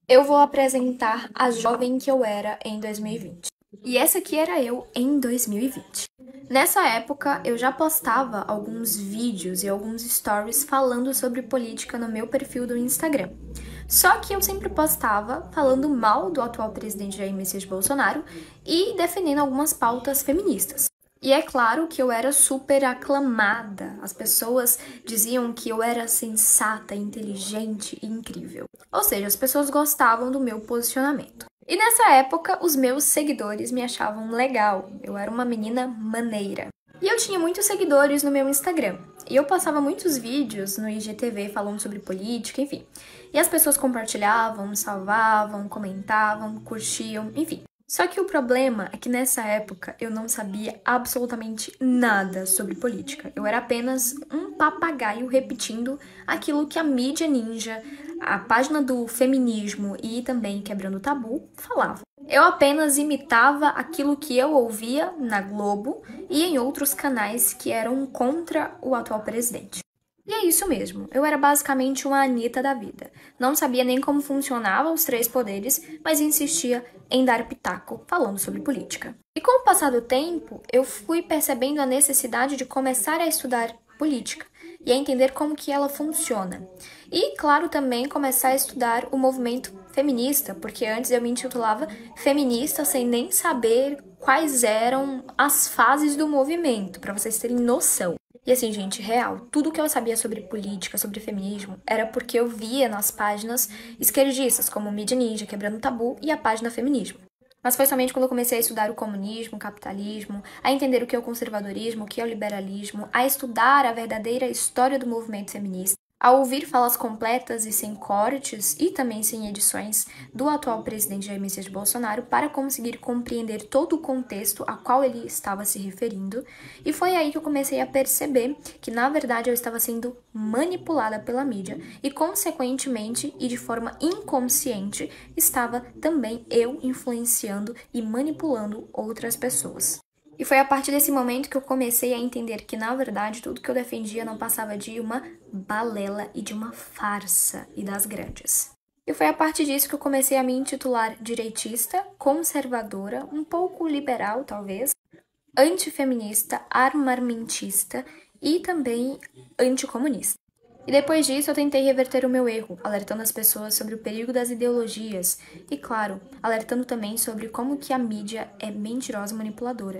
Eu vou apresentar a jovem que eu era em 2020. E essa aqui era eu em 2020. Nessa época, eu já postava alguns vídeos e alguns stories falando sobre política no meu perfil do Instagram. Só que eu sempre postava falando mal do atual presidente Jair Messias Bolsonaro e defendendo algumas pautas feministas. E é claro que eu era super aclamada. As pessoas diziam que eu era sensata, inteligente e incrível. Ou seja, as pessoas gostavam do meu posicionamento. E nessa época, os meus seguidores me achavam legal. Eu era uma menina maneira. E eu tinha muitos seguidores no meu Instagram. E eu postava muitos vídeos no IGTV falando sobre política, enfim. E as pessoas compartilhavam, salvavam, comentavam, curtiam, enfim. Só que o problema é que nessa época eu não sabia absolutamente nada sobre política. Eu era apenas um papagaio repetindo aquilo que a mídia ninja, a página do feminismo e também Quebrando o Tabu falavam. Eu apenas imitava aquilo que eu ouvia na Globo e em outros canais que eram contra o atual presidente. E é isso mesmo, eu era basicamente uma Anitta da vida. Não sabia nem como funcionavam os três poderes, mas insistia em dar pitaco falando sobre política. E com o passar do tempo, eu fui percebendo a necessidade de começar a estudar política e a entender como que ela funciona. E, claro, também começar a estudar o movimento feminista, porque antes eu me intitulava feminista sem nem saber quais eram as fases do movimento, para vocês terem noção. E assim, gente, real, tudo que eu sabia sobre política, sobre feminismo, era porque eu via nas páginas esquerdistas, como Mídia Ninja, Quebrando o Tabu e a página Feminismo. Mas foi somente quando eu comecei a estudar o comunismo, o capitalismo, a entender o que é o conservadorismo, o que é o liberalismo, a estudar a verdadeira história do movimento feminista, a ouvir falas completas e sem cortes e também sem edições do atual presidente Jair Messias Bolsonaro para conseguir compreender todo o contexto a qual ele estava se referindo. E foi aí que eu comecei a perceber que, na verdade, eu estava sendo manipulada pela mídia e, consequentemente e de forma inconsciente, estava também eu influenciando e manipulando outras pessoas. E foi a partir desse momento que eu comecei a entender que, na verdade, tudo que eu defendia não passava de uma balela e de uma farsa e das grandes. E foi a partir disso que eu comecei a me intitular direitista, conservadora, um pouco liberal, talvez, antifeminista, armamentista e também anticomunista. E depois disso eu tentei reverter o meu erro, alertando as pessoas sobre o perigo das ideologias e, claro, alertando também sobre como que a mídia é mentirosa e manipuladora.